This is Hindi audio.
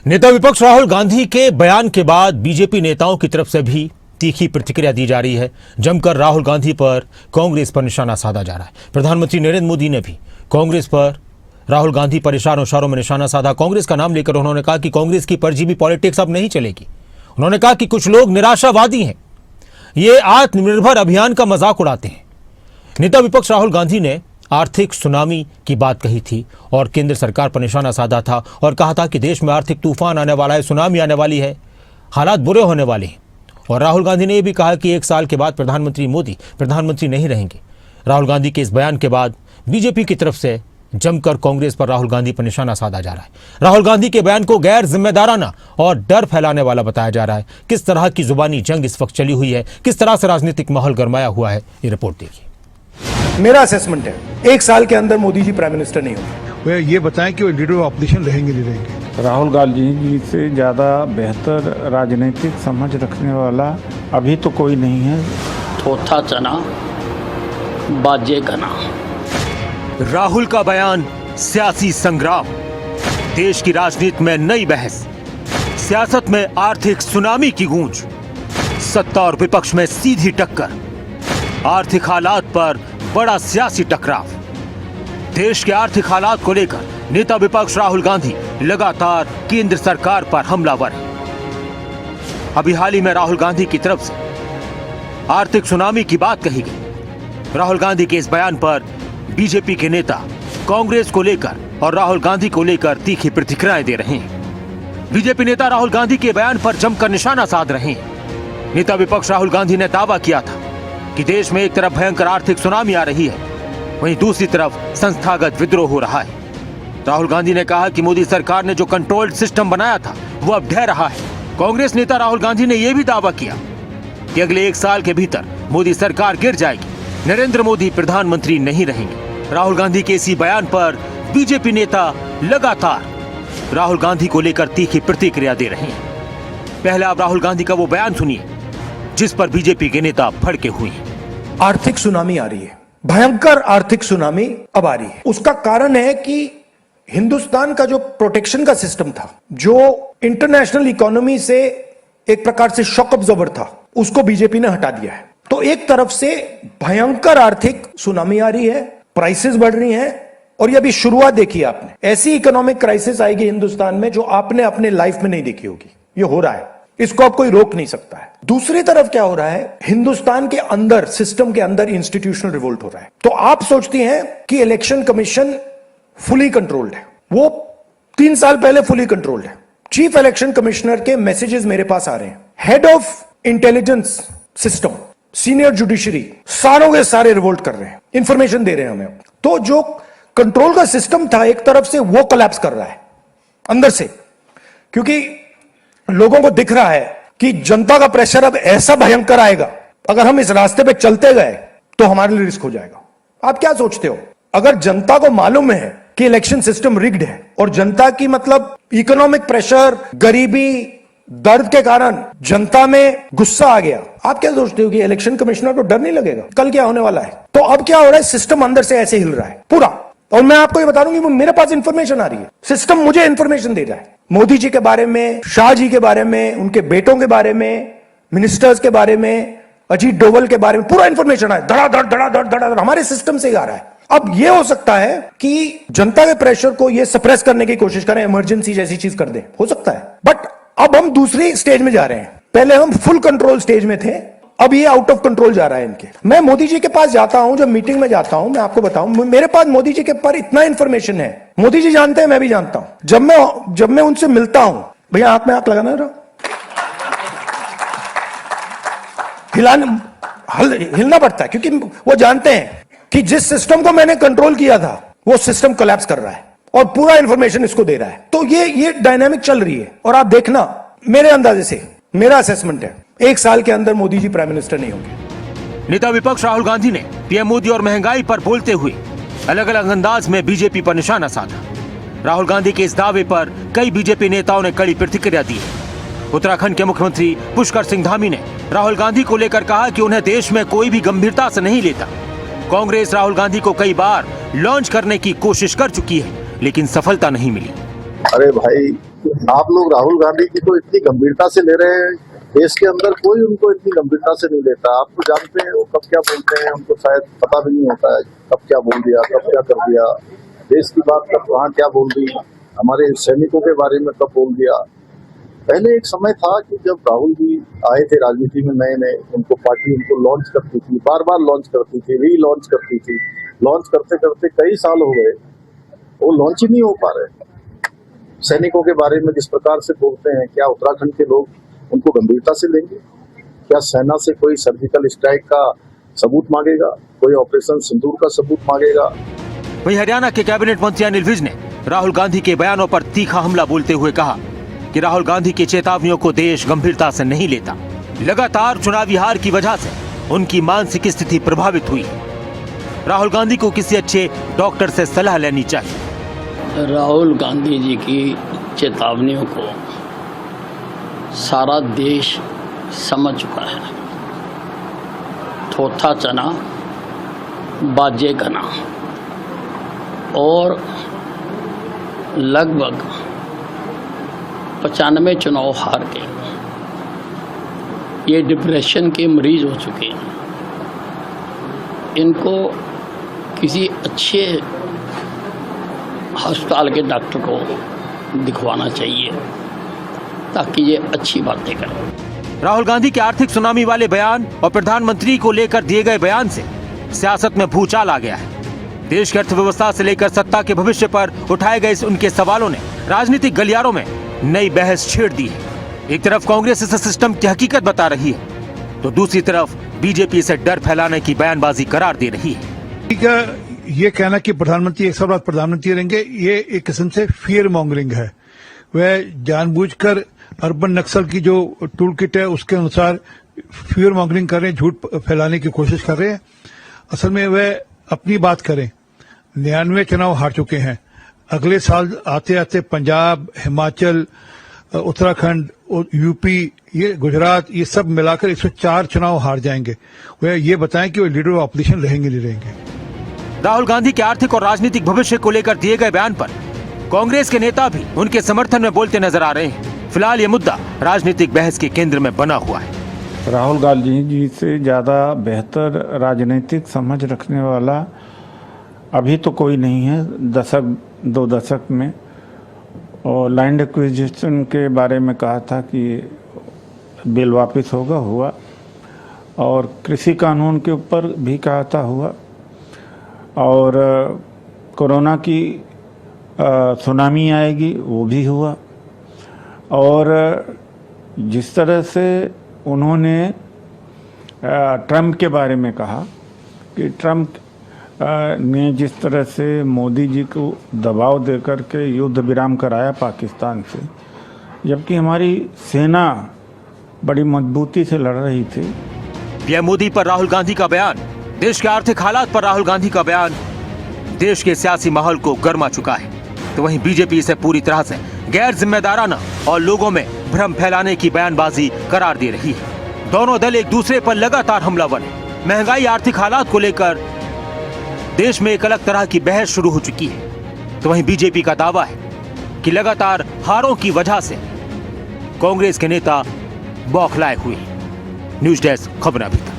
नेता विपक्ष राहुल गांधी के बयान के बाद बीजेपी नेताओं की तरफ से भी तीखी प्रतिक्रिया दी जा रही है। जमकर राहुल गांधी पर कांग्रेस पर निशाना साधा जा रहा है। प्रधानमंत्री नरेंद्र मोदी ने भी कांग्रेस पर राहुल गांधी पर इशारों में निशाना साधा। कांग्रेस का नाम लेकर उन्होंने कहा कि कांग्रेस की परजीवी पॉलिटिक्स अब नहीं चलेगी। उन्होंने कहा कि कुछ लोग निराशावादी हैं, ये आत्मनिर्भर अभियान का मजाक उड़ाते हैं। नेता विपक्ष राहुल गांधी ने आर्थिक सुनामी की बात कही थी और केंद्र सरकार पर निशाना साधा था और कहा था कि देश में आर्थिक तूफान आने वाला है, सुनामी आने वाली है, हालात बुरे होने वाले हैं। और राहुल गांधी ने यह भी कहा कि 1 साल के बाद प्रधानमंत्री मोदी प्रधानमंत्री नहीं रहेंगे। राहुल गांधी के इस बयान के बाद बीजेपी की तरफ से जमकर कांग्रेस पर राहुल गांधी पर निशाना साधा जा रहा है। राहुल गांधी के बयान को गैर जिम्मेदाराना और डर फैलाने वाला बताया जा रहा है। किस तरह की जुबानी जंग इस वक्त चली हुई है, किस तरह से राजनीतिक माहौल गरमाया हुआ है, ये रिपोर्ट देखिए। मेरा असेसमेंट है 1 साल के अंदर मोदी जी प्राइम मिनिस्टर नहीं होंगे। वे ये बताएं कि वो लीडर ऑफ ऑपोजिशन रहेंगे नहीं रहेंगे। राहुल गांधी जी से ज़्यादा बेहतर राजनीतिक समझ रखने वाला अभी तो कोई नहीं है। थोथा चना बाजे गना। राहुल का बयान सियासी संग्राम, देश की राजनीति में नई बहस, सियासत में आर्थिक सुनामी की गूंज, सत्ता और विपक्ष में सीधी टक्कर, आर्थिक हालात पर बड़ा सियासी टकराव। देश के आर्थिक हालात को लेकर नेता विपक्ष राहुल गांधी लगातार केंद्र सरकार पर हमलावर है। अभी हाल ही में राहुल गांधी की तरफ से आर्थिक सुनामी की बात कही गई। राहुल गांधी के इस बयान पर बीजेपी के नेता कांग्रेस को लेकर और राहुल गांधी को लेकर तीखी प्रतिक्रियाएं दे रहे हैं। बीजेपी नेता राहुल गांधी के बयान पर जमकर निशाना साध रहे हैं। नेता विपक्ष राहुल गांधी ने दावा किया था कि देश में एक तरफ भयंकर आर्थिक सुनामी आ रही है, वहीं दूसरी तरफ संस्थागत विद्रोह हो रहा है। राहुल गांधी ने कहा कि मोदी सरकार ने जो कंट्रोल्ड सिस्टम बनाया था वो अब ढह रहा है। कांग्रेस नेता राहुल गांधी ने यह भी दावा किया कि अगले 1 साल के भीतर मोदी सरकार गिर जाएगी, नरेंद्र मोदी प्रधानमंत्री नहीं रहेंगे। राहुल गांधी के इसी बयान पर बीजेपी नेता लगातार राहुल गांधी को लेकर तीखी प्रतिक्रिया दे रहे हैं। पहले आप राहुल गांधी का वो बयान सुनिए जिस पर बीजेपी के नेता भड़के हुए हैं। आर्थिक सुनामी आ रही है, भयंकर आर्थिक सुनामी अब आ रही है। उसका कारण है कि हिंदुस्तान का जो प्रोटेक्शन का सिस्टम था, जो इंटरनेशनल इकोनॉमी से एक प्रकार से शॉक अब्जॉर्बर था, उसको बीजेपी ने हटा दिया है। तो एक तरफ से भयंकर आर्थिक सुनामी आ रही है, प्राइसेस बढ़ रही हैं, और ये अभी शुरुआत देखी आपने। ऐसी इकोनॉमिक क्राइसिस आएगी हिंदुस्तान में जो आपने अपने लाइफ में नहीं देखी होगी। ये हो रहा है, इसको अब कोई रोक नहीं सकता है। दूसरी तरफ क्या हो रहा है, हिंदुस्तान के अंदर, सिस्टम के अंदर इंस्टीट्यूशनल रिवोल्ट हो रहा है। तो आप सोचती हैं कि इलेक्शन कमीशन फुली कंट्रोल्ड है, वो 3 साल पहले फुली कंट्रोल्ड है। चीफ इलेक्शन कमिश्नर के मैसेजेस मेरे पास आ रहे हैं, head of intelligence system, senior judiciary, सारों के सारे रिवोल्ट कर रहे हैं, इंफॉर्मेशन दे रहे हैं हमें। तो जो कंट्रोल का सिस्टम था एक तरफ से, वो कोलैप्स कर रहा है अंदर से, क्योंकि लोगों को दिख रहा है कि जनता का प्रेशर अब ऐसा भयंकर आएगा, अगर हम इस रास्ते पे चलते गए तो हमारे लिए रिस्क हो जाएगा। आप क्या सोचते हो, अगर जनता को मालूम है कि इलेक्शन सिस्टम रिग्ड है और जनता की मतलब इकोनॉमिक प्रेशर, गरीबी, दर्द के कारण जनता में गुस्सा आ गया, आप क्या सोचते हो कि इलेक्शन कमिश्नर को डर नहीं लगेगा कल क्या होने वाला है? तो अब क्या हो रहा है, सिस्टम अंदर से ऐसे हिल रहा है पूरा। और मैं आपको ये बता दूं कि मेरे पास इंफॉर्मेशन आ रही है, सिस्टम मुझे इंफॉर्मेशन दे रहा है, मोदी जी के बारे में, शाह जी के बारे में, उनके बेटों के बारे में, मिनिस्टर्स के बारे में, अजीत डोवल के बारे में पूरा इंफॉर्मेशन है, धड़ाधड़ हमारे सिस्टम से आ रहा है। अब यह हो सकता है कि जनता के प्रेशर को ये सप्रेस करने की कोशिश करें, इमरजेंसी जैसी चीज कर दें, हो सकता है। बट अब हम दूसरी स्टेज में जा रहे हैं। पहले हम फुल कंट्रोल स्टेज में थे, अब ये आउट ऑफ कंट्रोल जा रहा है इनके। मैं मोदी जी के पास जाता हूं, जब मीटिंग में जाता हूं, मैं आपको बताऊं, मेरे पास मोदी जी के पर इतना इंफॉर्मेशन है, मोदी जी जानते हैं, मैं भी जानता हूं। जब मैं उनसे मिलता हूं, भैया आंख में आंख लगाना रहा, हिलना पड़ता है, क्योंकि वो जानते हैं कि जिस सिस्टम को मैंने कंट्रोल किया था वो सिस्टम कोलैप्स कर रहा है और पूरा इंफॉर्मेशन इसको दे रहा है। तो ये डायनामिक चल रही है। और आप देखना, मेरे अंदाजे से, मेरा असेसमेंट है 1 साल के अंदर मोदी जी प्राइम मिनिस्टर नहीं होंगे। नेता विपक्ष राहुल गांधी ने पीएम मोदी और महंगाई पर बोलते हुए अलग अलग अंदाज में बीजेपी पर निशाना साधा। राहुल गांधी के इस दावे पर कई बीजेपी नेताओं ने कड़ी प्रतिक्रिया दी है। उत्तराखंड के मुख्यमंत्री पुष्कर सिंह धामी ने राहुल गांधी को लेकर कहा कि उन्हें देश में कोई भी गंभीरता से नहीं लेता। कांग्रेस राहुल गांधी को कई बार लॉन्च करने की कोशिश कर चुकी है, लेकिन सफलता नहीं मिली। अरे भाई, आप लोग राहुल गांधी जी को इतनी गंभीरता से ले रहे हैं, देश के अंदर कोई उनको इतनी गंभीरता से नहीं लेता। आप तो जानते हैं वो कब क्या बोलते हैं, उनको शायद पता भी नहीं होता है कब क्या बोल दिया, कब क्या कर दिया, देश की बात कब वहाँ क्या बोल दी, हमारे सैनिकों के बारे में कब बोल दिया। पहले एक समय था कि जब राहुल जी आए थे राजनीति में नए नए, उनको पार्टी उनको लॉन्च करती थी, बार बार लॉन्च करती थी, री लॉन्च करती थी, लॉन्च करते करते कई साल हो गए, वो लॉन्च ही नहीं हो पा रहे। सैनिकों के बारे में जिस प्रकार से बोलते हैं, क्या उत्तराखंड के लोग उनको गंभीरता से लेंगे? क्या सेना से कोई सर्जिकल स्ट्राइक का सबूत मांगेगा, कोई ऑपरेशन सिंदूर का सबूत मांगेगा? वहीं हरियाणा के कैबिनेट मंत्री अनिल विज ने राहुल गांधी के बयानों पर तीखा हमला बोलते हुए कहा कि राहुल गांधी की चेतावनियों को देश गंभीरता से नहीं लेता। लगातार चुनावी हार की वजह से उनकी मानसिक स्थिति प्रभावित हुई है। राहुल गांधी को किसी अच्छे डॉक्टर से सलाह लेनी चाहिए। राहुल गांधी जी की चेतावनियों को सारा देश समझ चुका है। थोथा चना बाजे गना, और लगभग 95 चुनाव हार के ये डिप्रेशन के मरीज हो चुके हैं। इनको किसी अच्छे अस्पताल के डॉक्टर को दिखवाना चाहिए ताकि ये अच्छी बातें करें। राहुल गांधी के आर्थिक सुनामी वाले बयान और प्रधानमंत्री को लेकर दिए गए बयान से सियासत में भूचाल आ गया है। देश की अर्थव्यवस्था से लेकर सत्ता के भविष्य पर उठाए गए उनके सवालों ने राजनीतिक गलियारों में नई बहस छेड़ दी है। एक तरफ कांग्रेस इस सिस्टम की हकीकत बता रही है, तो दूसरी तरफ बीजेपी से डर फैलाने की बयानबाजी करार दे रही है। क्या ये कहना कि प्रधानमंत्री 100 बाद प्रधानमंत्री रहेंगे, ये एक किस्म से फियर मॉन्गरिंग है। वह जानबूझकर अर्बन नक्सल की जो टूल किट है उसके अनुसार फियर मॉन्गरिंग कर रहे हैं, झूठ फैलाने की कोशिश कर रहे हैं। असल में वह अपनी बात करें। 99 चुनाव हार चुके हैं। अगले साल आते आते पंजाब, हिमाचल, उत्तराखंड, यूपी, ये गुजरात, ये सब मिलाकर 104 चुनाव हार जाएंगे। वह ये बताएं कि वो लीडर ऑफ ऑपोजिशन रहेंगे नहीं रहेंगे। राहुल गांधी के आर्थिक और राजनीतिक भविष्य को लेकर दिए गए बयान पर कांग्रेस के नेता भी उनके समर्थन में बोलते नजर आ रहे हैं। फिलहाल ये मुद्दा राजनीतिक बहस के केंद्र में बना हुआ है। राहुल गांधी जी से ज़्यादा बेहतर राजनीतिक समझ रखने वाला अभी तो कोई नहीं है। दो दशक में, और लैंड एक्विजिशन के बारे में कहा था कि बिल वापस होगा, हुआ, और कृषि कानून के ऊपर भी कहा था, हुआ, और कोरोना की सुनामी आएगी वो भी हुआ। और जिस तरह से उन्होंने ट्रंप के बारे में कहा कि ट्रंप ने जिस तरह से मोदी जी को दबाव देकर के युद्ध विराम कराया पाकिस्तान से, जबकि हमारी सेना बड़ी मजबूती से लड़ रही थी। पीएम मोदी पर राहुल गांधी का बयान, देश के आर्थिक हालात पर राहुल गांधी का बयान देश के सियासी माहौल को गर्मा चुका है। तो वहीं बीजेपी इसे पूरी तरह से गैर जिम्मेदाराना और लोगों में भ्रम फैलाने की बयानबाजी करार दे रही है। दोनों दल एक दूसरे पर लगातार हमलावर हैं। महंगाई, आर्थिक हालात को लेकर देश में एक अलग तरह की बहस शुरू हो चुकी है। तो वहीं बीजेपी का दावा है कि लगातार हारों की वजह से कांग्रेस के नेता बौखलाए हुए हैं। न्यूज डेस्क, खबर अभी तक।